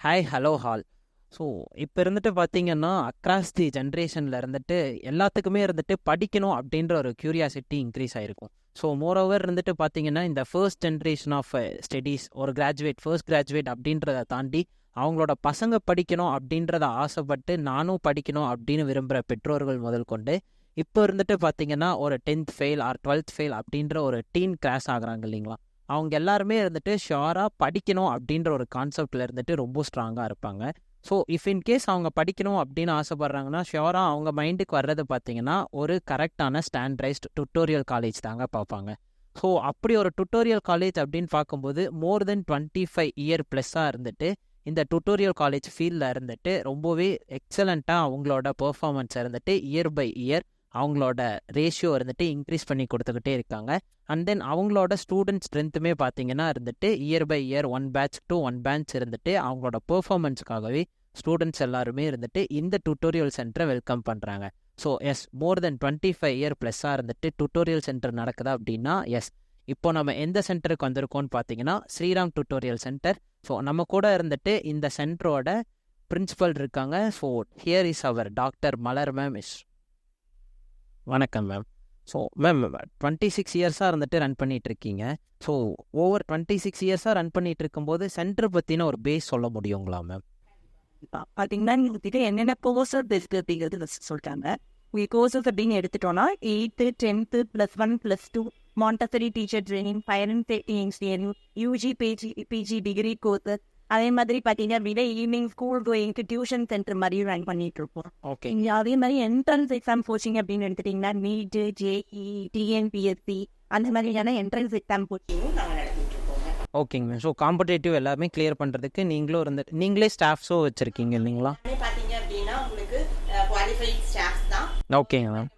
Hi hello hall. So இப்போ இருந்துட்டு பார்த்தீங்கன்னா அக்ராஸ் தி ஜென்ரேஷனில் இருந்துட்டு எல்லாத்துக்குமே இருந்துட்டு படிக்கணும் அப்படின்ற ஒரு க்யூரியாசிட்டி இன்க்ரீஸ் ஆகிருக்கும். ஸோ மோரோவர் இருந்துட்டு பார்த்தீங்கன்னா இந்த ஃபர்ஸ்ட் ஜென்ரேஷன் ஆஃப் ஸ்டடீஸ் ஒரு ஃபர்ஸ்ட் கிராஜுவேட் அப்படின்றத தாண்டி அவங்களோட பசங்க படிக்கணும் அப்படின்றத ஆசைப்பட்டு நானும் படிக்கணும் அப்படின்னு விரும்புகிற பெற்றோர்கள் முதல் கொண்டு இப்போ இருந்துட்டு பார்த்தீங்கன்னா ஒரு 10th fail R 12th fail அப்படின்ற ஒரு டீன் கிராஸ் ஆகுறாங்க இல்லைங்களா, அவங்க எல்லாருமே இருந்துட்டு ஷியோராக படிக்கணும் அப்படின்ற ஒரு கான்செப்டில் இருந்துட்டு ரொம்ப ஸ்ட்ராங்காக இருப்பாங்க. ஸோ இஃப் இன்கேஸ் அவங்க படிக்கணும் அப்படின்னு ஆசைப்பட்றாங்கன்னா ஷியோராக அவங்க மைண்டுக்கு வர்றது பார்த்தீங்கன்னா ஒரு கரெக்டான ஸ்டாண்டர்டைஸ்ட் டுட்டோரியல் காலேஜ் தாங்க பார்ப்பாங்க. ஸோ அப்படி ஒரு டுட்டோரியல் காலேஜ் அப்படின்னு பார்க்கும்போது மோர் தென் 25 இயர் ப்ளஸ்ஸாக இருந்துட்டு இந்த டுட்டோரியல் காலேஜ் ஃபீல்டில் இருந்துட்டு ரொம்பவே எக்ஸலண்ட்டாக அவங்களோட பெர்ஃபார்மன்ஸை இருந்துட்டு இயர் பை இயர் அவங்களோட ரேஷியோ இருந்துட்டு இன்க்ரீஸ் பண்ணி கொடுத்துக்கிட்டே இருக்காங்க. அண்ட் தென் அவங்களோட ஸ்டூடெண்ட் ஸ்ட்ரென்த்துமே பார்த்தீங்கன்னா இருந்துட்டு year by year 1 batch to 1 batch இருந்துட்டு அவங்களோட பெர்ஃபார்மன்ஸுக்காகவே ஸ்டூடெண்ட்ஸ் எல்லாருமே இருந்துட்டு இந்த டுட்டோரியல் சென்டரை வெல்கம் பண்ணுறாங்க. ஸோ எஸ், மோர் தென் 25 இயர் ப்ளஸ்ஸாக இருந்துட்டு டுட்டோரியல் சென்டர் நடக்குதா அப்படின்னா எஸ். இப்போ நம்ம எந்த சென்டருக்கு வந்திருக்கோம்னு பார்த்தீங்கன்னா ஸ்ரீராம் டுட்டோரியல் சென்டர். ஸோ நம்ம கூட இருந்துட்டு இந்த சென்டரோட பிரின்சிபல் இருக்காங்க. So here is our doctor Malar ma'am is. வணக்கம் மேம். ஸோ மேம் 26 இயர்ஸாக இருந்துட்டு ரன் பண்ணிகிட்டு இருக்கீங்க. ஸோ ஓவர் 26 இயர்ஸாக ரன் பண்ணிகிட்டு இருக்கும்போது சென்டர் பற்றின ஒரு பேஸ் சொல்ல முடியுங்களா மேம்? பார்த்தீங்கன்னா நீங்க என்னென்ன கோர்சஸ் இருக்கு அப்படிங்கிறது ஃபஸ்ட் சொல்லிட்டாங்க. கோர்சஸ் அப்படின்னு எடுத்துட்டோம்னா 8th 10th +1 +2 Montessori teacher training, fire and safety engineering, UG PG degree courses, அதே மாதிரி பார்த்தீங்க அப்படின்னா ஈவினிங் ஸ்கூல் கோயிங்க்கு டியூஷன் சென்டர் மாதிரியும் ரன் பண்ணிட்டு இருப்போம். ஓகே. அதே மாதிரி என்ட்ரன்ஸ் எக்ஸாம் கோச்சிங் அப்படின்னு எடுத்துட்டீங்கன்னா நீட், ஜேஇ, டிஎன்பிஎஸ்சி அந்த மாதிரியான என்ட்ரன்ஸ் எக்ஸாம் கோச்சிங்கும் நாங்கள் நடத்திட்டு இருக்கோங்க. ஓகேங்க மேம். ஸோ காம்படேட்டிவ் எல்லாமே கிளியர் பண்ணுறதுக்கு நீங்களே ஸ்டாஃப்ஸும் வச்சுருக்கீங்க இல்லைங்களா? பார்த்தீங்க அப்படின்னா உங்களுக்கு குவாலிஃபைட் ஸ்டாஃப் தான். ஓகேங்க மேம்.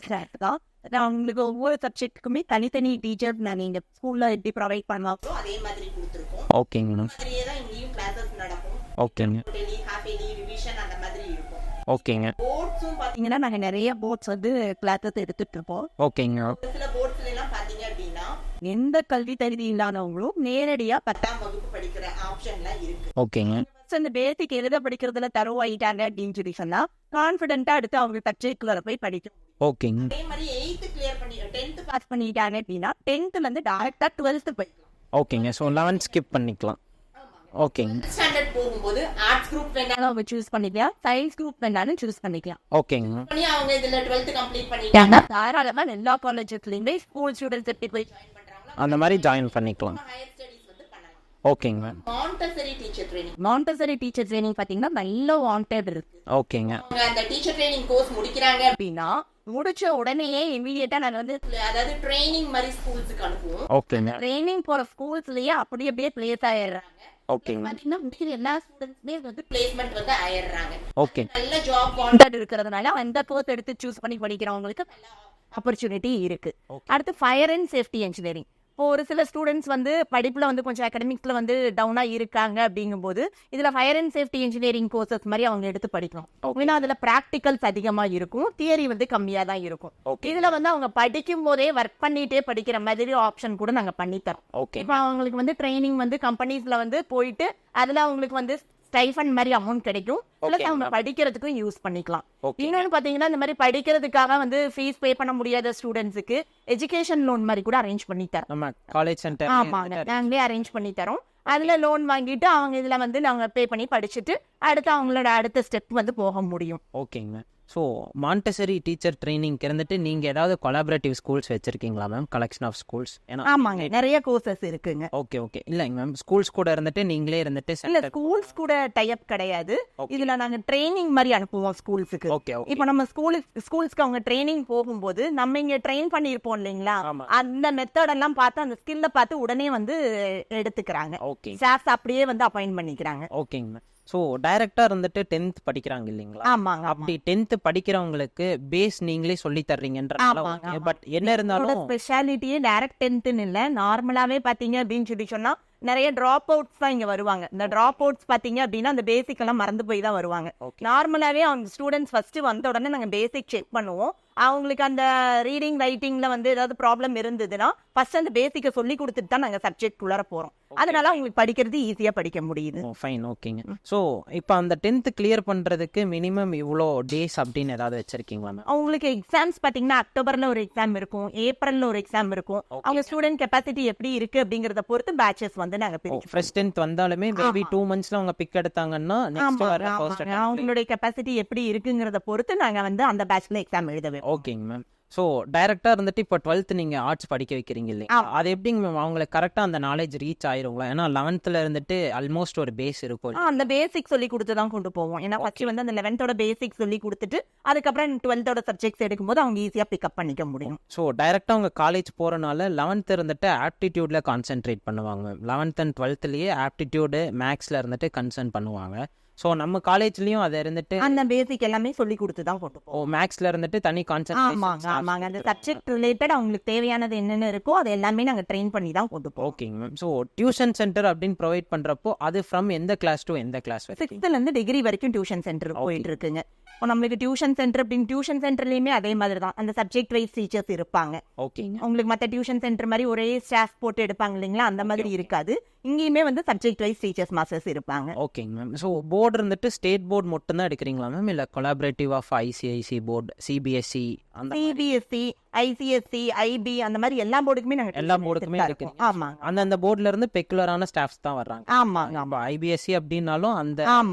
ஸ்டாஃப் தான். அவங்களுக்கு ஒவ்வொரு சப்ஜெக்ட்டுக்குமே தனித்தனி டீச்சர் நீங்கள் ஸ்கூலில் எப்படி ப்ரொவைட் பண்ணுவாங்களோ அதே மாதிரி கொடுத்துருக்கோம். ஓகேங்க மேம். மாதிரியே தான் இங்கேயும் கிளாஸஸ் நடக்கும். ஓகேங்க. டெய்லி ஹாஃப்-டெய்லி ரிவிஷன் அந்த மாதிரி இருக்கும். ஓகேங்க. போர்ட்ஸும் பார்த்தீங்கன்னா நாங்கள் நிறைய போர்ட்ஸ் வந்து கிளாஸஸ் எடுத்துட்டு இருப்போம். ஓகேங்க. சில போர்ட்ஸ்ல எல்லாம் பார்த்தீங்க அப்படின்னா எந்த கல்வி தகுதி இல்லாதவங்களும் நேரடியாக 10ஆம் வகுப்பு படிக்கிற ஆப்ஷன்லாம் இருக்கு. ஓகேங்க. அந்த பேசிக் எழுத படிக்கிறதுல தருவாயிட்டாங்க அப்படின்னு சொல்லி சொன்னா கான்ஃபிடென்ட்டா அடுத்து அவங்க சப்ஜெக்ட்ல போய் படிக்கும். ஓகேங்க. அதே மாதிரி 8th கிளியர் பண்ணி 10th பாஸ் பண்ணிட்டாங்க அப்படின்னா 10th இருந்து டைரக்டா 12th போய்க்கலாம். ஓகேங்க. ஸோ 11th ஸ்கிப் பண்ணிக்கலாம். ஓகேங்க. ஸ்டாண்டர்ட் போகும்போது ஆர்ட்ஸ் குரூப் வேணாலும் அவங்க சூஸ் பண்ணிக்கலாம், சயின்ஸ் குரூப் வேணாலும் சூஸ் பண்ணிக்கலாம். ஓகேங்க. பண்ணி அவங்க இதுல 12th கம்ப்ளீட் பண்ணிட்டாங்க தாராளமா எல்லா காலேஜஸ்லயுமே ஸ்கூல் ஸ்டூடெண்ட்ஸ் எப்படி போய் ஜாயின் பண்றாங்களோ அந்த மாதிரி ஜாயின் பண்ணிக்கலாம். ஹையர் ஸ்டடீஸ் வந்து பண்ணலாம். ஓகேங்க மேம். மாண்டசரி டீச்சர் ட்ரைனிங் பாத்தீங்கன்னா நல்ல வாண்டட் இருக்கு. ஓகேங்க. அவங்க அந்த டீச்சர் ட்ரைனிங் கோர்ஸ் முடிக்கிறாங்க அப்படின்னா முடிச்ச உடனேயே இமீடியட்டா நாங்க வந்து அதாவது ட்ரைனிங் மாதிரி ஸ்கூல்ஸ்க்கு அனுப்புவோம். ஓகேங்க. ட்ரைனிங் போற ஸ்கூல்ஸ்லயே அப்படியே பிளேஸ் ஆயிடுறாங்க. ஓகேங்க. பாத்தீங்கன்னா முடிக்கிற எல்லா ஸ்டூடெண்ட்ஸ்மே வந்து பிளேஸ்மெண்ட் வந்து ஆயிடுறாங்க. ஓகே. நல்ல ஜாப் வாண்டட் இருக்கிறதுனால அந்த கோர்ஸ் எடுத்து சூஸ் பண்ணி படிக்கிறவங்களுக்கு நல்ல ஆப்பர்ச்சுனிட்டி இருக்கு. அடுத்து ஃபயர் அண்ட் சேஃப்டி இன்ஜினியரிங். இப்போ ஒரு சில ஸ்டூடெண்ட்ஸ் வந்து படிப்பில் வந்து கொஞ்சம் அகடமிக்ஸில் வந்து டவுனாக இருக்காங்க அப்படிங்கும்போது இதில் fire and safety engineering courses மாதிரி அவங்க எடுத்து படிக்கணும். ஏன்னா அதில் ப்ராக்டிகல்ஸ் அதிகமாக இருக்கும், தியரி வந்து கம்மியாக தான் இருக்கும். இதில் வந்து அவங்க படிக்கும் போதே ஒர்க் பண்ணிகிட்டே படிக்கிற மாதிரி ஆப்ஷன் கூட நாங்கள் பண்ணித்தரோம். இப்போ அவங்களுக்கு வந்து ட்ரைனிங் வந்து கம்பெனிஸில் வந்து போயிட்டு அதில் அவங்களுக்கு வந்து ஸ்டைஃபண்ட் மாதிரி அமௌண்ட் கிடைக்கும், பிளஸ் அவங்க படிக்கிறதுக்கும் யூஸ் பண்ணிக்கலாம். இன்னொன்று பார்த்தீங்கன்னா இந்த மாதிரி படிக்கிறதுக்காக வந்து ஃபீஸ் பே பண்ண முடியாத ஸ்டூடெண்ட்ஸுக்கு எஜுகேஷன் லோன் மாதிரி கூட அரேஞ்ச் பண்ணி தரோம். நம்ம காலேஜ் சென்டர் ஆமாங்க, நாங்களே அரேஞ்ச் பண்ணி தரோம். அதில் லோன் வாங்கிட்டு அவங்க இதில் வந்து நாங்கள் பே பண்ணி படிச்சுட்டு அடுத்து அவங்களோட அடுத்த ஸ்டெப் வந்து போக முடியும். ஓகேங்க. ஸோ மாண்டசரி டீச்சர் ட்ரைனிங்க்கு இருந்துட்டு நீங்கள் ஏதாவது கொலாபரேட்டிவ் ஸ்கூல்ஸ் வச்சுருக்கீங்களா மேம்? Collection of schools? ஆமாங்க, நிறைய கோர்சஸ் இருக்குங்க. Okay okay. இல்லைங்க மேம், ஸ்கூல்ஸ் கூட இருந்துட்டு நீங்களே இருந்துட்டு இல்லை, ஸ்கூல்ஸ் கூட டைப் கிடையாது. இதில் நாங்கள் ட்ரைனிங் மாதிரி அனுப்புவோம் ஸ்கூல்ஸுக்கு. ஓகே. இப்போ நம்ம ஸ்கூல்ஸ்க்கு அவங்க ட்ரைனிங் போகும்போது நம்ம இங்கே ட்ரெயின் பண்ணியிருப்போம் இல்லைங்களா, அந்த மெத்தடெல்லாம் பார்த்து அந்த ஸ்கில்லை பார்த்து உடனே வந்து எடுத்துக்கிறாங்க. ஓகே. ஸ்டாஃப்ஸ் அப்படியே வந்து அப்பாயின்ட் பண்ணிக்கிறாங்க. ஓகேங்க மேம். ஸோ டைரக்டாக இருந்துட்டு 10th படிக்கிறாங்க இல்லைங்களா? ஆமாங்க. அப்படி 10th படிக்கிறவங்களுக்கு பேஸ் நீங்களே சொல்லி தர்றீங்கன்ற. பட் என்ன இருந்தாலும் ஸ்பெஷாலிட்டியே டைரக்ட் 10th இல்லை, நார்மலாவே பாத்தீங்க அப்படின்னு சொன்னா நிறைய டிராப் அவுட்ஸ் தான் இங்க வருவாங்க. இந்த டிராப் அவுட்ஸ் பாத்தீங்க அப்படின்னா அந்த பேசிக் எல்லாம் மறந்து போய் தான் வருவாங்க. நார்மலாவே அவங்க ஸ்டூடெண்ட்ஸ் ஃபர்ஸ்ட் வந்த உடனே நாங்க பேசிக் செக் பண்ணுவோம். அவங்களுக்கு அந்த ரீடிங் ரைட்டிங்ல வந்து ஏதாவது ப்ராப்ளம் இருந்ததுன்னா ஃபர்ஸ்ட் அந்த பேசிக்கை சொல்லி கொடுத்துட்டு தான் நாங்கள் சப்ஜெக்ட் உள்ளார போகிறோம். அதனால அவங்களுக்கு படிக்கிறது ஈஸியாக படிக்க முடியுது. ஃபைன், ஓகேங்க. ஸோ இப்போ அந்த 10th கிளியர் பண்ணுறதுக்கு மினிமம் இவ்வளோ டேஸ் அப்படின்னு ஏதாவது வச்சிருக்கீங்களா மேம்? அவங்களுக்கு எக்ஸாம்ஸ் பார்த்தீங்கன்னா அக்டோபரில் ஒரு எக்ஸாம் இருக்கும், ஏப்ரலில் ஒரு எக்ஸாம் இருக்கும். அவங்க ஸ்டூடெண்ட் கெப்பாசிட்டி எப்படி இருக்கு அப்படிங்கிறத பொறுத்து பேட்சஸ் வந்து நாங்கள் பிரிக்கிறோம். ஃபர்ஸ்ட் 10th வந்தாலுமே மேபி 2 monthsல அவங்க பிக் எடுத்தாங்கன்னா நெக்ஸ்ட் வர ஃபர்ஸ்ட் அவங்களுடைய கெப்பாசிட்டி எப்படி இருக்குங்கிறத பொறுத்து நாங்கள் வந்து அந்த பேட்ச்ல எக்ஸாம் எழுதவே. ஓகேங்க மேம். ஸோ டைரக்டாக இருந்துட்டு இப்போ 12th நீங்கள் ஆர்ட்ஸ் படிக்க வைக்கிறீங்க இல்லையா, அது எப்படிங்க மேம் அவங்களுக்கு கரெக்டாக அந்த நாலேஜ் ரீச் ஆயிருங்களா? ஏன்னா 11th இருந்துட்டு ஆல்மோஸ்ட் ஒரு பேஸ் இருக்கும். அந்த பேசிக் சொல்லி கொடுத்து தான் கொண்டு போவோம். ஏன்னா ஃபர்ஸ்ட் வந்து அந்த 11th பேசிக் சொல்லி கொடுத்துட்டு அதுக்கப்புறம் 12th சப்ஜெக்ட்ஸ் எடுக்கும்போது அவங்க ஈஸியாக பிக்கப் பண்ணிக்க முடியும். ஸோ டைரக்டாக அவங்க காலேஜ் போகிறனால 11th இருந்துட்டு ஆப்டிடியூடில் கான்சென்ட்ரேட் பண்ணுவாங்க. 11th and 12thலேயே ஆப்டிடியூடு மேக்ஸில் இருந்துட்டு கன்சர்ன் பண்ணுவாங்க. ஸோ நம்ம காலேஜ்லயும் அதை இருந்துட்டு அந்த பேசிக் எல்லாமே சொல்லி கொடுத்து தான் கொண்டு போவோம். மேக்ஸ்ல இருந்துட்டு தனி கான்செப்ட். ஆமாங்க, அந்த சப்ஜெக்ட் ரிலேட்டட் அவங்களுக்கு தேவையானது என்னென்ன இருக்கோ அது எல்லாமே நாங்க ட்ரெயின் பண்ணி தான் கொண்டு போவோம். ஓகேங்க மேம். ஸோ டியூஷன் சென்டர் அப்படின்னு ப்ரொவைட் பண்றப்போ அது ஃப்ரம் எந்த கிளாஸ் டு எந்த கிளாஸ்? 6th இருந்து டிகிரி வரைக்கும் டியூஷன் சென்டர் போயிட்டு இருக்குங்க. இப்போ நம்மளுக்கு டியூஷன் சென்டர் அப்படின்னு டியூஷன் சென்டர்லயுமே அதே மாதிரி தான் அந்த சப்ஜெக்ட் வைஸ் டீச்சர்ஸ் இருப்பாங்க. ஓகேங்க. உங்களுக்கு மற்ற டியூஷன் சென்டர் மாதிரி ஒரே ஸ்டாஃப் போட்டு எடுப்பாங்க இல்லைங்களா, அந்த மாதிரி இருக்காது. இங்கேயுமே வந்து சப்ஜெக்ட் வைஸ் டீச்சர்ஸ் மாஸ்டர்ஸ் இருப்பாங்க. ஓகேங்க மேம். ஸோ போர்டு இருந்துட்டு ஸ்டேட் போர்டு மட்டும் தான் எடுக்கிறீங்களா மேம், இல்லை collaborative of ICIC board, CBSE, அந்த சிபிஎஸ்சி, ஐசிஎஸ்சி, ஐபி அந்த மாதிரி எல்லா போர்டுக்குமே நாங்க எல்லா போர்டுக்குமே இருக்கு. ஆமா, அந்த போர்டுல இருந்து பெக்குலரான ஸ்டாஃப்ஸ் தான் வர்றாங்க. ஆமாங்க. ஐபிஎஸ்சி அப்படின்னாலும் அந்த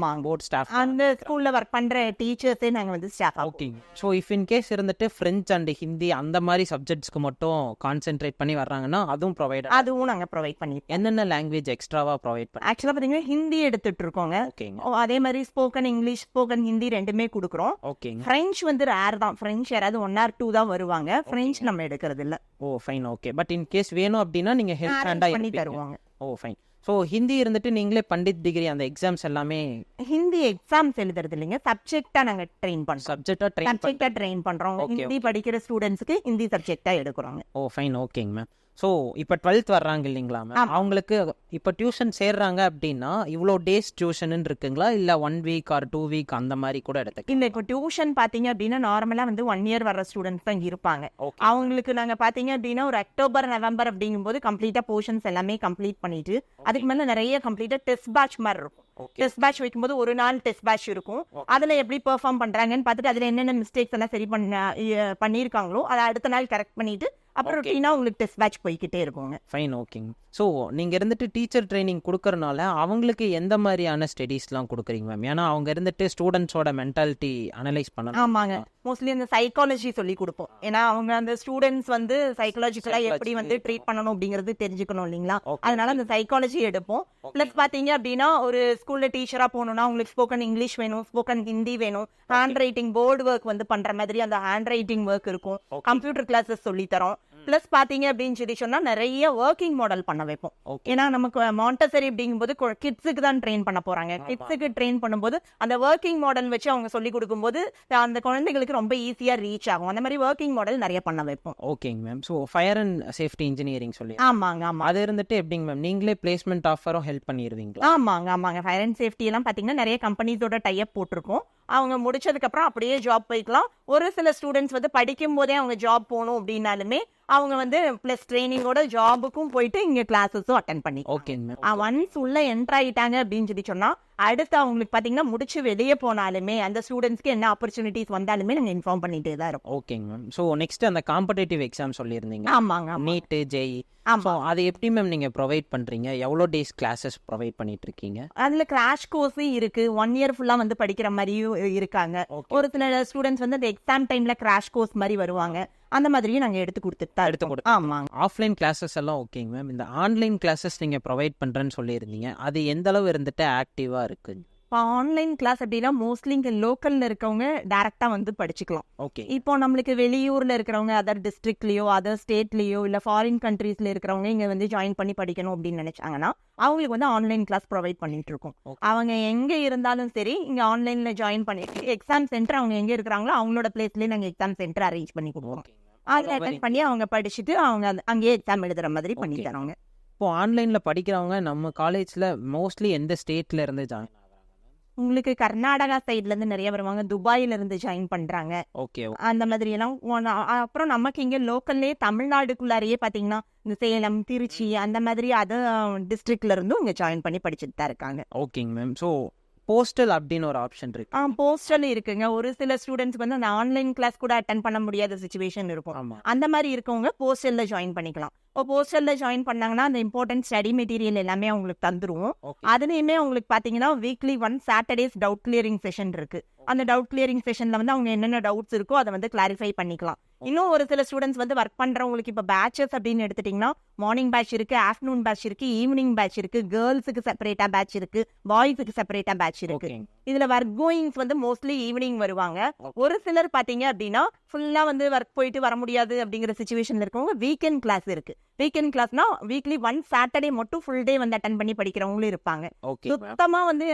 போர்டு ஸ்டாஃப், அந்த ஸ்கூல்ல ஒர்க் பண்ற டீச்சர்ஸே நாங்க வந்து ஸ்டாஃப். ஓகேங்க. ஸோ இஃப் இன் கேஸ் இருந்துட்டு பிரெஞ்ச் அண்ட் ஹிந்தி அந்த மாதிரி சப்ஜெக்ட்ஸ்க்கு மட்டும் கான்சென்ட்ரேட் பண்ணி வர்றாங்கன்னா அதுவும் நாங்க ப்ரொவைட் பண்ணி. என்னென்ன லாங்குவேஜ் எக்ஸ்ட்ராவா ப்ரொவைட் பண்ணி? ஆக்சுவலா பாத்தீங்கன்னா ஹிந்தி எடுத்துட்டு இருக்கோங்க. அதே மாதிரி ஸ்போக்கன் இங்கிலீஷ், ஸ்போக்கன் ஹிந்தி ரெண்டுமே கொடுக்குறோம். ஓகேங்க. பிரெஞ்ச் வந்து ரேர் தான், பிரெஞ்ச் யாராவது 1 or 2 தான் வருவாங்க. பிரெஞ்ச் நம்ம எடுக்கிறது இல்ல. Oh fine, okay. But in case வேணும் அப்படின்னா நீங்க ஹெல்ப் ஹேண்டா பண்ணி தருவாங்க. ஓ ஃபைன். ஸோ ஹிந்தி இருந்துட்டு நீங்களே பண்டித் டிகிரி அந்த எக்ஸாம்ஸ் எல்லாமே? ஹிந்தி எக்ஸாம்ஸ் எழுதுறது இல்லைங்க, சப்ஜெக்டா நாங்க ட்ரெயின் பண்றோம். சப்ஜெக்டா ட்ரெயின் பண்றோம். ஹிந்தி படிக்கிற ஸ்டூடெண்ட்ஸ்க்கு ஹிந்தி சப்ஜெக்டா எடுக்கிறோம். ஓ ஃபைன், ஓகேங்க மேம். ஸோ இப்போ 12th வர்றாங்க இல்லைங்களா மேம், அவங்களுக்கு இப்போ டியூஷன் சேர்றாங்க அப்படின்னா இவ்வளோ டேஸ் டியூஷன் இருக்குங்களா, இல்லை 1 week or 2 week அந்த மாதிரி கூட எடுத்துக்க? இல்லை, இப்போ டியூஷன் பார்த்தீங்க அப்படின்னா நார்மலாக வந்து 1 year வர ஸ்டூடெண்ட்ஸ் தான் இருப்பாங்க. அவங்களுக்கு நாங்கள் பார்த்தீங்க அப்படின்னா ஒரு அக்டோபர் நவம்பர் அப்படிங்கும்போது கம்ப்ளீட்டாக போர்ஷன்ஸ் எல்லாமே கம்ப்ளீட் பண்ணிட்டு அதுக்கு மேலே நிறைய கம்ப்ளீட்டாக டெஸ்ட் பேட்ச் மாதிரி இருக்கும். டெஸ்ட் பேட்ச் வைக்கும்போது ஒரு நாள் டெஸ்ட் பேட்ச் இருக்கும். அதுல எப்படி பெர்ஃபார்ம் பண்றாங்கன்னு பார்த்துட்டு அதுல என்னென்ன மிஸ்டேக்ஸ் எல்லாம் சரி பண்ணியிருக்காங்களோ அதை அடுத்த நாள் கரெக்ட் பண்ணிட்டு அப்புறம் ரொட்டீனா உங்களுக்கு டெஸ்ட் பேட்ச் போய்கிட்டே இருக்குங்க. ஃபைன், ஓகேங்க. ஸோ நீங்க இருந்துட்டு டீச்சர் ட்ரைனிங் கொடுக்கறனால அவங்களுக்கு எந்த மாதிரியான ஸ்டடீஸ்லாம் கொடுக்குறீங்க மேம்? ஏன்னா அவங்க இருந்துட்டு ஸ்டூடெண்ட்ஸோட மென்டாலிட்டி அனலைஸ் பண்ணணும். ஆமாங்க, மோஸ்ட்லி அந்த சைக்காலஜி சொல்லி கொடுப்போம். ஏன்னா அவங்க அந்த ஸ்டூடெண்ட்ஸ் வந்து சைக்காலஜிக்கலா எப்படி வந்து ட்ரீட் பண்ணணும் அப்படிங்கிறது தெரிஞ்சுக்கணும் இல்லைங்களா, அதனால அந்த சைக்காலஜி எடுப்போம். பிளஸ் பாத்தீங்க அப்படின்னா ஒரு ஸ்கூல்ல டீச்சரா போகணும்னா உங்களுக்கு ஸ்போக்கன் இங்கிலீஷ் வேணும், ஸ்போக்கன் ஹிந்தி வேணும், ஹேண்ட் ரைட்டிங் போர்டு ஒர்க் வந்து பண்ற மாதிரி அந்த ஹேண்ட் ரைட்டிங் ஒர்க் இருக்கும், கம்ப்யூட்டர் கிளாஸஸ் சொல்லி தரோம். பிளஸ் பாத்தீங்க அப்படின்னு சொல்லி சொன்னா நிறைய ஒர்க்கிங் மாடல் பண்ண வைப்போம். ஏன்னா நமக்கு மாண்டசரி அப்படிங்கும்போது கிட்ஸுக்கு தான் ட்ரெயின் பண்ண போறாங்க. கிட்ஸுக்கு ட்ரெயின் பண்ணும்போது அந்த ஒர்க்கிங் மாடல் வச்சு அவங்க சொல்லி கொடுக்கும்போது அந்த குழந்தைகளுக்கு ரொம்ப ஈஸியா ரீச் ஆகும். அந்த மாதிரி ஒர்க்கிங் மாடல் நிறைய பண்ண வைப்போம். ஓகேங்க ma'am. So fire and safety engineering சொல்லி? ஆமாங்க. அது இருந்துட்டு எப்படிங்க மேம் நீங்களே பிளேஸ்மெண்ட் ஆஃபரும் ஹெல்ப் பண்ணிடுவீங்களா? ஆமாங்க. ஃபயர் அண்ட் சேஃப்டி எல்லாம் பாத்தீங்கன்னா நிறைய கம்பெனிஸோட டைப் போட்டிருக்கோம். அவங்க முடிச்சதுக்கு அப்புறம் அப்படியே ஜாப் போய்க்கலாம். ஒரு சில ஸ்டூடெண்ட்ஸ் வந்து படிக்கும் போதே அவங்க ஜாப் போகணும் அப்படின்னாலுமே அவங்க வந்து பிளஸ் ட்ரைனிங்கோட ஜாபுக்கும் போயிட்டு இங்க கிளாஸஸும் அட்டென்ட் பண்ணி. ஒன்ஸ் உள்ள என்டர் ஆயிட்டாங்க அப்படின்னு சொல்லி சொன்னா அடுத்து அவங்களுக்கு பாத்தீங்கன்னா முடிச்சு வெளியே போனாலுமே அந்த ஸ்டூடெண்ட்ஸ்க்கு என்ன ஆப்பர்ச்சுனிட்டிஸ் வந்தாலுமே நாங்க இன்ஃபார்ம் பண்ணிட்டே தான் இருக்கோம். ஓகேங்க மேம். ஸோ நெக்ஸ்ட் அந்த காம்படேட்டிவ் எக்ஸாம் சொல்லியிருந்தீங்க. ஆமாங்க. NEET, JEE. அது எப்படி மேம் நீங்க ப்ரொவைட் பண்றீங்க? எவ்வளோ டேஸ் கிளாஸஸ் ப்ரொவைட் பண்ணிட்டு இருக்கீங்க? அதுல கிராஷ் கோர்ஸும் இருக்கு, 1 year ஃபுல்லா வந்து படிக்கிற மாதிரியும் இருக்காங்க. ஒரு சில ஸ்டூடெண்ட்ஸ் வந்து அந்த எக்ஸாம் டைம்ல கிராஷ் கோர்ஸ் மாதிரி வருவாங்க. அந்த மாதிரியும் நாங்க எடுத்து கொடுத்து. ஆமாங்க. ஆஃப்லைன் கிளாஸஸ் எல்லாம் ஓகேங்க மேம். இந்த ஆன்லைன் கிளாஸஸ் நீங்க ப்ரொவைட் பண்றேன்னு சொல்லியிருந்தீங்க, அது எந்த அளவு இருந்துட்டு ஆக்டிவா இருக்கு? இப்போ ஆன்லைன் கிளாஸ் அப்படின்னா மோஸ்ட்லி இங்கே லோக்கல்ல இருக்கவங்க டைரக்டா வந்து படிச்சுக்கலாம். ஓகே. இப்போ நம்மளுக்கு வெளியூர்ல இருக்கிறவங்க அதர் டிஸ்ட்ரிக்ட்லயோ அதர் ஸ்டேட்லயோ இல்ல ஃபாரின் கண்ட்ரீஸ்ல இருக்கிறவங்க இங்க வந்து ஜாயின் பண்ணி படிக்கணும் அப்படின்னு நினைச்சாங்கன்னா அவங்களுக்கு வந்து ஆன்லைன் கிளாஸ் ப்ரொவைட் பண்ணிட்டு இருக்கோம். அவங்க எங்க இருந்தாலும் சரி இங்க ஆன்லைன்ல ஜாயின் பண்ணிட்டு எக்ஸாம் சென்டர் அவங்க எங்க இருக்கிறாங்களோ அவங்களோட பிளேஸ்லயே நாங்க எக்ஸாம் சென்டர் அரேஞ்ச் பண்ணி கொடுப்போம். அதை அட்டெண்ட் பண்ணி அவங்க படிச்சுட்டு அவங்க அங்கேயே எக்ஸாம் எழுதுற மாதிரி பண்ணி தராங்க. இப்போ ஆன்லைன்ல படிக்கிறவங்க நம்ம காலேஜ்ல மோஸ்ட்லி எந்த ஸ்டேட்ல இருந்து ஜாயின் ஆகுறாங்க? உங்களுக்கு கர்நாடகா சைட்லேருந்து நிறைய வருவாங்க, துபாயிலேருந்து ஜாயின் பண்ணுறாங்க. ஓகே. அந்த மாதிரி எல்லாம் அப்புறம் நமக்கு இங்கே லோக்கல்லே தமிழ்நாடுக்குள்ளாரையே பார்த்தீங்கன்னா இந்த சேலம், திருச்சி அந்த மாதிரி அதர் டிஸ்ட்ரிக்ட்ல இருந்தும் இங்கே ஜாயின் பண்ணி படிச்சுட்டு தான் இருக்காங்க. ஓகேங்க மேம். ஸோ போஸ்டல் அப்படின்னு ஒரு ஆப்ஷன் இருக்கு. போஸ்டல் இருக்குங்க. ஒரு சில ஸ்டூடெண்ட்ஸ்க்கு வந்து அந்த ஆன்லைன் கிளாஸ் கூட அட்டன் பண்ண முடியாத சுச்சுவேஷன் இருக்கும். ஆமா. அந்த மாதிரி இருக்கவங்க போஸ்டல்ல ஜாயின் பண்ணிக்கலாம். இப்போ போஸ்டல்ல ஜாயின் பண்ணாங்கன்னா அந்த இம்பார்ட்டன்ட் ஸ்டடி மெட்டீரியல் எல்லாமே அவங்களுக்கு தந்துருவோம். ஓகே. அதுலேயுமே அவங்களுக்கு பார்த்தீங்கன்னா weekly 1 Saturdays doubt clearing session இருக்கு. அந்த டவுட் கிளியரிங் செஷன்ல வந்து அவங்க என்னென்ன டவுட்ஸ் இருக்கோ அதை வந்து கிளாரிஃபை பண்ணிக்கலாம். இன்னும் ஒரு சில ஸ்டூடெண்ட்ஸ் வந்து ஒர்க் பண்றவங்களுக்கு இப்போ பேட்சஸ் அப்படின்னு எடுத்துட்டீங்கன்னா மார்னிங் பேட்ச் இருக்கு, ஆஃப்டர்நூன் பேட்ச் இருக்கு, ஈவினிங் பேட்ச் இருக்கு, கேர்ள்ஸுக்கு செப்பரேட்டா பேட்ச் இருக்கு, பாய்ஸுக்கு செப்பரேட்டா பேட்ச் இருக்கு. ஓகே. இதுல ஒர்க் கோயிங்ஸ் வந்து மோஸ்ட்லி ஈவினிங் வருவாங்க. ஒரு சிலர் பாத்தீங்க அப்படின்னா ஃபுல்லா வந்து ஒர்க் போயிட்டு வர முடியாது அப்படிங்கிற சுச்சுவேஷன்ல இருக்கவங்க வீக்கெண்ட் கிளாஸ் இருக்கு. வீக்கெண்ட் கிளாஸ்னா வீக்லி 1 சாட்டர்டே மட்டும் ஃபுல் டே வந்து அட்டன் பண்ணி படிக்கிறவங்களும் இருப்பாங்க. ஓகே. சுத்தமா வந்து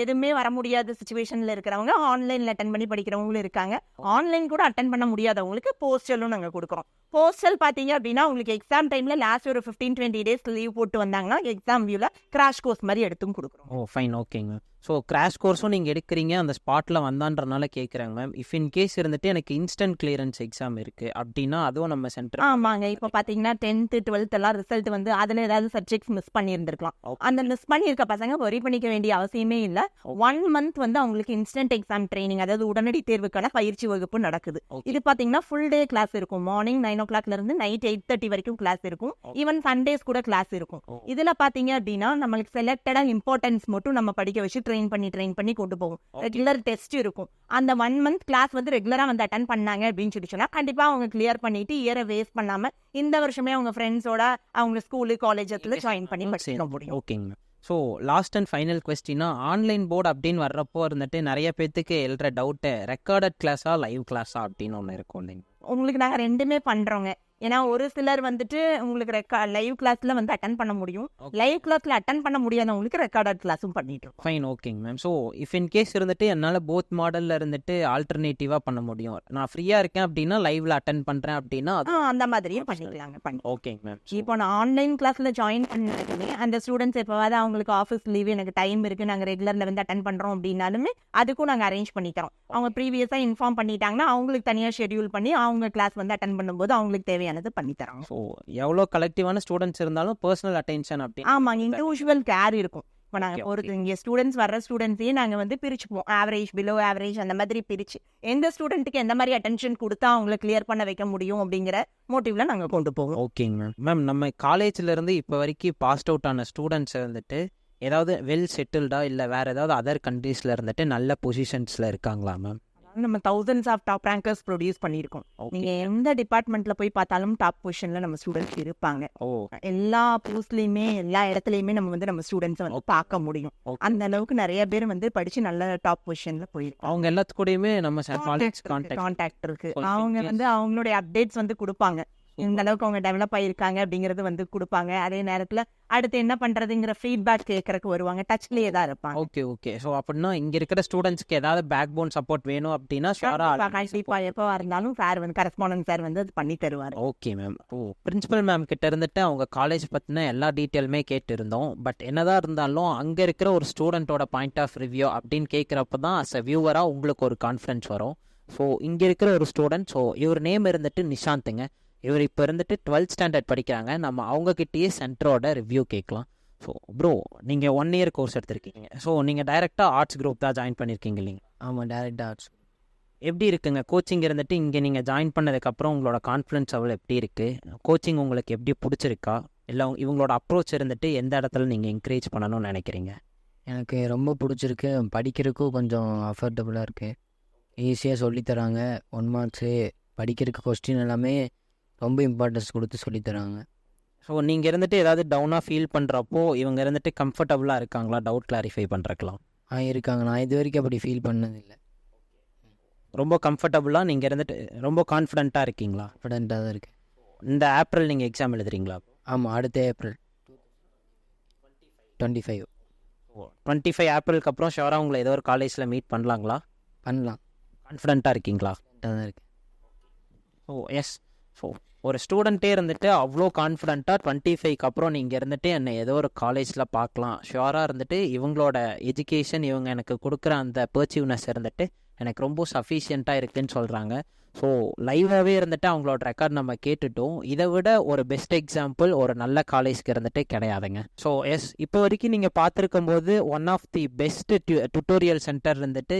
எதுவுமே வர முடியாத சுச்சுவேஷன்ல இருக்கிறவங்க ஆன்லைன்ல அட்டன் பண்ணி படிக்கிறவங்களும் இருக்காங்க. ஆன்லைன் கூட அட்டன் பண்ண முடியாதவங்களுக்கு போஸ்டலும் நாங்க கொடுக்குறோம். போஸ்டல் பாத்தீங்க அப்படின்னா உங்களுக்கு எக்ஸாம் டைம்ல லாஸ்ட் ஒரு 15-20 டேஸ் லீவ் போட்டு வந்தாங்கன்னா எக்ஸாம் வியூல கிராஷ் கோர்ஸ் மாதிரி எடுத்தும் கொடுக்குறோம். ஓ ஃபைன். ஓகேங்க. ஸோ கிராஷ் கோர்ஸும் நீங்கள் எடுக்கிறீங்க, அந்த ஸ்பாட்டில் வந்தான்றனால கேட்குறாங்க மேம். இஃப் இன் கேஸ் இருந்துட்டு எனக்கு இன்ஸ்டன்ட் கிளியரன்ஸ் எக்ஸாம் இருக்குது அப்படின்னா அதுவும் நம்ம சென்டர். ஆமாங்க. இப்போ பார்த்தீங்கன்னா 10th 12th எல்லாம் ரிசல்ட் வந்து அதில் ஏதாவது சப்ஜெக்ட்ஸ் மிஸ் பண்ணியிருந்திருக்கலாம். அந்த மிஸ் பண்ணியிருக்க பசங்க வரி பண்ணிக்க வேண்டிய அவசியமே இல்லை. 1 month வந்து அவங்களுக்கு இன்ஸ்டன்ட் எக்ஸாம் ட்ரைனிங், அதாவது உடனடி தேர்வுக்கான பயிற்சி வகுப்பு நடக்குது. இது பார்த்தீங்கன்னா ஃபுல் டே கிளாஸ் இருக்கும். மார்னிங் 9 o'clock இருந்து நைட் 8:30 வரைக்கும் கிளாஸ் இருக்கும். ஈவன் சண்டேஸ் கூட கிளாஸ் இருக்கும். இதில் பார்த்தீங்க அப்படின்னா நம்மளுக்கு செலக்டடா இம்பார்ட்டன்ஸ் மட்டும் நம்ம படிக்க வச்சு ட்ரெயின் பண்ணி கொண்டு போகும். ரெகுலர் டெஸ்ட் இருக்கும். அந்த 1 month கிளாஸ் வந்து ரெகுலரா வந்து அட்டன் பண்ணாங்க அப்படின்னு சொல்லி சொன்னா கண்டிப்பா அவங்க கிளியர் பண்ணிட்டு இயரை வேஸ்ட் பண்ணாம இந்த வருஷமே அவங்க ஃப்ரெண்ட்ஸோட அவங்க ஸ்கூலு காலேஜஸ்ல ஜாயின் பண்ணி படிக்க முடியும். ஓகேங்க. ஸோ லாஸ்ட் அண்ட் ஃபைனல் கொஸ்டினா, ஆன்லைன் போர்டு அப்படின்னு வர்றப்போ இருந்துட்டு நிறைய பேர்த்துக்கு எழுற டவுட்டு ரெக்கார்டட் கிளாஸா லைவ் கிளாஸா அப்படின்னு ஒன்று இருக்கும் இல்லைங்க? உங்களுக்கு நாங்கள் ரெண்டுமே பண்றோங்க. ஏன்னா ஒரு சிலர் வந்துட்டு உங்களுக்கு லைவ் கிளாஸ்ல வந்து அட்டன் பண்ண முடியும், லைவ் கிளாஸ்ல அட்டன் பண்ண முடியாதவங்களுக்கு ரெக்கார்டட் கிளாஸும் பண்ணிட்டு இருக்கோம். ஃபைன். ஓகேங்க ma'am. So if in case இருந்துட்டு என்னால் போத் மாடலில் இருந்துட்டு ஆல்டர்னேட்டிவாக பண்ண முடியும், நான் ஃப்ரீயாக இருக்கேன் அப்படின்னா லைவ்ல அட்டன் பண்ணுறேன் அப்படின்னா அந்த மாதிரியும் பண்ணிக்கலாங்க. ஓகேங்க மேம். இப்போ நான் ஆன்லைன் கிளாஸ்ல ஜாயின் பண்ணதுமே அந்த ஸ்டூடெண்ட்ஸ் எப்போவாது அவங்களுக்கு ஆஃபீஸ் லீவ், எனக்கு டைம் இருக்கு, நாங்கள் ரெகுலர்ல வந்து அட்டன் பண்றோம் அப்படின்னாலுமே அதுக்கும் நாங்கள் அரேஞ்ச் பண்ணிக்கிறோம். அவங்க ப்ரீவியஸாக இன்ஃபார்ம் பண்ணிட்டாங்கன்னா அவங்களுக்கு தனியாக ஷெட்யூல் பண்ணி அவங்க கிளாஸ் வந்து அட்டன் பண்ணும்போது அவங்களுக்கு தேவையானது பண்ணி தரோம். ஸோ எவ்வளோ கலெக்டிவான ஸ்டூடெண்ட்ஸ் இருந்தாலும் பர்சனல் அட்டென்ஷன் அப்படி. ஆமாங்க, இண்டிவிஜுவல் கேர் இருக்கும். இப்போ நாங்கள் ஒரு இங்கே ஸ்டூடெண்ட்ஸ் வர்ற ஸ்டூடெண்ட்ஸையே நாங்கள் வந்து பிரிச்சுப்போம். ஆவரேஜ், பிலோ ஆவரேஜ் அந்த மாதிரி பிரிச்சு எந்த ஸ்டூடெண்ட்டுக்கு எந்த மாதிரி அட்டென்ஷன் கொடுத்தா அவங்கள கிளியர் பண்ண வைக்க முடியும் அப்படிங்கிற மோட்டிவ்ல நாங்கள் கொண்டு போவோம். ஓகேங்க மேம். மேம் நம்ம காலேஜ்ல இருந்து இப்போ வரைக்கும் பாஸ்ட் அவுட் ஆன ஸ்டூடெண்ட்ஸ் இருந்துட்டு ஏதாவது வெல் செட்டில்டா இல்லை வேற ஏதாவது அதர் கண்ட்ரீஸ்ல இருந்துட்டு நல்ல பொசிஷன்ஸ்ல இருக்காங்களா மேம்? நம்ம thousands of top rankers produce பண்ணியிருக்கோம். நீங்க எந்த டிபார்ட்மெண்ட்ல போய் பார்த்தாலும் டாப் பொசிஷன்ல நம்ம ஸ்டூடெண்ட்ஸ் இருப்பாங்க. எல்லா போஸ்ட்லயுமே எல்லா இடத்துலயுமே நம்ம வந்து நம்ம ஸ்டூடெண்ட்ஸ் வந்து பார்க்க முடியும். அந்த அளவுக்கு நிறைய பேர் வந்து படிச்சு நல்ல டாப் பொசிஷன்ல போயிருக்காங்க. அவங்க எல்லாத்துக்கூடயுமே நம்ம கான்டாக்ட் இருக்கு. அவங்க வந்து அவங்களுடைய அப்டேட்ஸ் வந்து கொடுப்பாங்க. இந்த அளவுக்கு அவங்க டெவலப் ஆயிருக்காங்க அப்படிங்கறது வந்து கொடுப்பாங்க. அதே நேரத்துல அடுத்து என்ன பண்றதுங்கிற ஃபீட்பேக் கேட்கறதுக்கு வருவாங்க. டச்லயே தான் இருப்பாங்க. Okay okay. ஸோ அப்படின்னா இங்க இருக்கிற ஸ்டூடெண்ட்ஸ்க்கு ஏதாவது பேக் போன் சப்போர்ட் வேணும் அப்படின்னா கண்டிப்பா எப்போ இருந்தாலும் சார் வந்து கரஸ்பாண்டன்ட் சார் வந்து அது பண்ணி தருவார். Okay ma'am. பிரின்சிபல் மேம் கிட்ட இருந்துட்டு அவங்க காலேஜ் பத்தின எல்லா டீட்டெயிலுமே கேட்டு இருந்தோம். பட் என்னதான் இருந்தாலும் அங்க இருக்கிற ஒரு ஸ்டூடெண்டோட பாயிண்ட் ஆஃப் ரிவ்யூ அப்படின்னு கேட்குறப்ப தான் அஸ் அ வியூவரா உங்களுக்கு ஒரு கான்ஃபிடன்ஸ் வரும். ஸோ இங்க இருக்கிற ஒரு ஸ்டூடெண்ட், ஸோ இவர் நேம் இருந்துட்டு நிஷாந்துங்க. இவர் இப்போ இருந்துட்டு 12th ஸ்டாண்டர்ட் படிக்கிறாங்க. நம்ம அவங்கக்கிட்டேயே சென்டரோட ரிவ்யூ கேட்கலாம். ஸோ ப்ரோ, நீங்கள் 1 year கோர்ஸ் எடுத்திருக்கீங்க. ஸோ நீங்கள் டைரெக்டாக ஆர்ட்ஸ் குரூப் தான் ஜாயின் பண்ணியிருக்கீங்க இல்லைங்க? ஆமாம், டைரெக்டாக ஆர்ட்ஸ். எப்படி இருக்குங்க கோச்சிங் இருந்துட்டு இங்கே நீங்கள் ஜாயின் பண்ணதுக்கப்புறம் உங்களோட கான்ஃபிடன்ஸ் லெவல் எப்படி இருக்குது? கோச்சிங் உங்களுக்கு எப்படி பிடிச்சிருக்கா? இல்லை இவங்களோட அப்ரோச் இருந்துட்டு எந்த இடத்துல நீங்கள் என்கரேஜ் பண்ணணும்னு நினைக்கிறீங்க? எனக்கு ரொம்ப பிடிச்சிருக்கு. படிக்கிறதுக்கும் கொஞ்சம் அஃபோர்டபுளாக இருக்குது. ஈஸியாக சொல்லித்தராங்க. 1 marks படிக்கிறதுக்கு கொஸ்டின் எல்லாமே ரொம்ப இம்பார்ட்டன்ஸ் கொடுத்து சொல்லித்தராங்க. ஸோ நீங்கள் இருந்துட்டு ஏதாவது டவுனாக ஃபீல் பண்ணுறப்போ இவங்க இருந்துட்டு கம்ஃபர்டபுளாக இருக்காங்களா டவுட் கிளாரிஃபை பண்ணுறக்கலாம்? இருக்காங்க. நான் இது வரைக்கும் அப்படி ஃபீல் பண்ணதில்லை. ரொம்ப கம்ஃபர்டபுளாக நீங்கள் இருந்துட்டு ரொம்ப கான்ஃபிடென்ட்டாக இருக்கீங்களா? கான்ஃபிடென்ட்டாக தான் இருக்குது. இந்த ஏப்ரல் நீங்கள் எக்ஸாம் எழுதுறீங்களா? ஆமாம், அடுத்த ஏப்ரல் 25. 25 ஏப்ரலுக்கு அப்புறம் ஷோராக உங்களை ஏதோ ஒரு காலேஜில் மீட் பண்ணலாங்களா? பண்ணலாம். கான்ஃபிடென்ட்டாக இருக்கீங்களா? தான் இருக்குது. So S. ஸோ ஒரு ஸ்டூடெண்ட்டே இருந்துட்டு அவ்வளோ கான்ஃபிடென்ட்டாக 25க்கு அப்புறம் நீங்கள் இருந்துட்டு என்னை ஏதோ ஒரு காலேஜில் பார்க்கலாம் ஷுவராக இருந்துட்டு இவங்களோட எஜுகேஷன் இவங்க எனக்கு கொடுக்குற அந்த பர்ச்சீவ்னஸ் இருந்துட்டு எனக்கு ரொம்ப சஃபிஷியண்ட்டாக இருக்குதுன்னு சொல்கிறாங்க. ஸோ லைவாகவே இருந்துட்டு அவங்களோட ரெக்கார்ட் நம்ம கேட்டுட்டோம். இதை விட ஒரு பெஸ்ட் எக்ஸாம்பிள் ஒரு நல்ல காலேஜ்க்கு இருந்துட்டு கிடையாதுங்க. ஸோ எஸ், இப்போ வரைக்கும் நீங்கள் பார்த்துருக்கும் போது one of the best tutorial centre இருந்துட்டு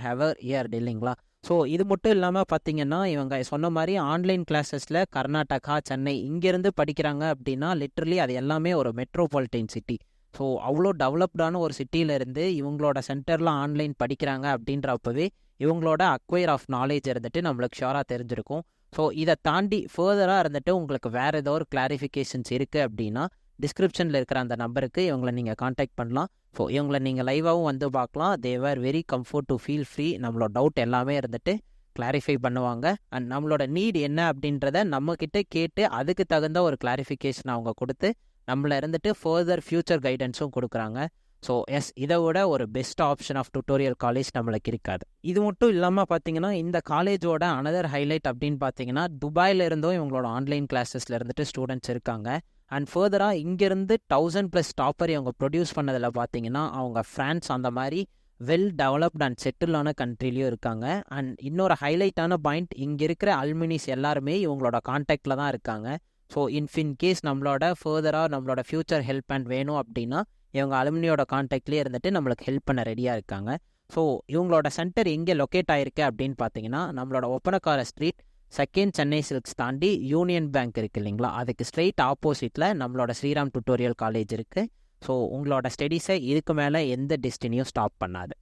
ஹெவர் இயர்ட் இல்லைங்களா? ஸோ இது மட்டும் இல்லாமல் பார்த்தீங்கன்னா இவங்க சொன்ன மாதிரி ஆன்லைன் கிளாஸஸில் கர்நாடகா, சென்னை இங்கேருந்து படிக்கிறாங்க அப்படின்னா லிட்ரலி அது எல்லாமே ஒரு மெட்ரோபாலிட்டன் சிட்டி. ஸோ அவ்வளோ டெவலப்டான ஒரு சிட்டியிலேருந்து இவங்களோட சென்டரில் ஆன்லைன் படிக்கிறாங்க அப்படின்றப்பவே இவங்களோட அக்வைர் ஆஃப் நாலேஜ் இருந்துட்டு நம்மளுக்கு ஷோராக தெரிஞ்சிருக்கும். ஸோ இதை தாண்டி ஃபர்தராக இருந்துட்டு உங்களுக்கு வேறு ஏதோ ஒரு கிளாரிஃபிகேஷன்ஸ் இருக்குது அப்படின்னா டிஸ்கிரிப்ஷனில் இருக்கிற அந்த நம்பருக்கு இவங்களை நீங்கள் காண்டாக்ட் பண்ணலாம். ஸோ இவங்களை நீங்கள் லைவாகவும் வந்து பார்க்கலாம். They are very comfort to feel free. நம்மளோட டவுட் எல்லாமே இருந்துட்டு கிளாரிஃபை பண்ணுவாங்க. அண்ட் நம்மளோட நீட் என்ன அப்படின்றத நம்மக்கிட்ட கேட்டு அதுக்கு தகுந்த ஒரு கிளாரிஃபிகேஷன் அவங்க கொடுத்து நம்மளை இருந்துட்டு ஃபர்தர் ஃப்யூச்சர் கைடன்ஸும் கொடுக்குறாங்க. ஸோ எஸ், இதை விட ஒரு best option of tutorial college நம்மளுக்கு இருக்காது. இது மட்டும் இல்லாமல் பார்த்தீங்கன்னா இந்த காலேஜோட அனதர் ஹைலைட் அப்படின்னு பார்த்தீங்கன்னா துபாயில் இருந்தும் இவங்களோட ஆன்லைன் கிளாஸஸில் இருந்துட்டு ஸ்டூடெண்ட்ஸ் இருக்காங்க. அண்ட் ஃபர்தராக இங்கேருந்து 1000+ டாப்பர் இவங்க ப்ரொடியூஸ் பண்ணதில் பார்த்தீங்கன்னா அவங்க ஃப்ரான்ஸ் அந்த மாதிரி வெல் டெவலப்ட் அண்ட் செட்டிலான கண்ட்ரிலையும் இருக்காங்க. அண்ட் இன்னொரு ஹைலைட்டான பாயிண்ட், இங்கே இருக்கிற அல்மினிஸ் எல்லாருமே இவங்களோட கான்டாக்டில் தான் இருக்காங்க. ஸோ இன் கேஸ் நம்மளோட ஃபர்தராக நம்மளோட ஃப்யூச்சர் ஹெல்ப் அண்ட் வேணும் அப்படின்னா இவங்க அலுமினியோட கான்டாக்ட்லேயே இருந்துட்டு நம்மளுக்கு ஹெல்ப் பண்ண ரெடியாக இருக்காங்க. ஸோ இவங்களோட சென்டர் எங்கே லொக்கேட் ஆகிருக்கு அப்படின்னு பார்த்தீங்கன்னா நம்மளோட Oppanakara street second Chennai silks தாண்டி யூனியன் பேங்க் இருக்குது இல்லைங்களா, அதுக்கு ஸ்ட்ரெயிட் ஆப்போசிட்டில் நம்மளோட ஸ்ரீராம் டுட்டோரியல் காலேஜ் இருக்குது. ஸோ உங்களோட ஸ்டடீஸை இதுக்கு மேலே எந்த டெஸ்டினியும் ஸ்டாப் பண்ணாது.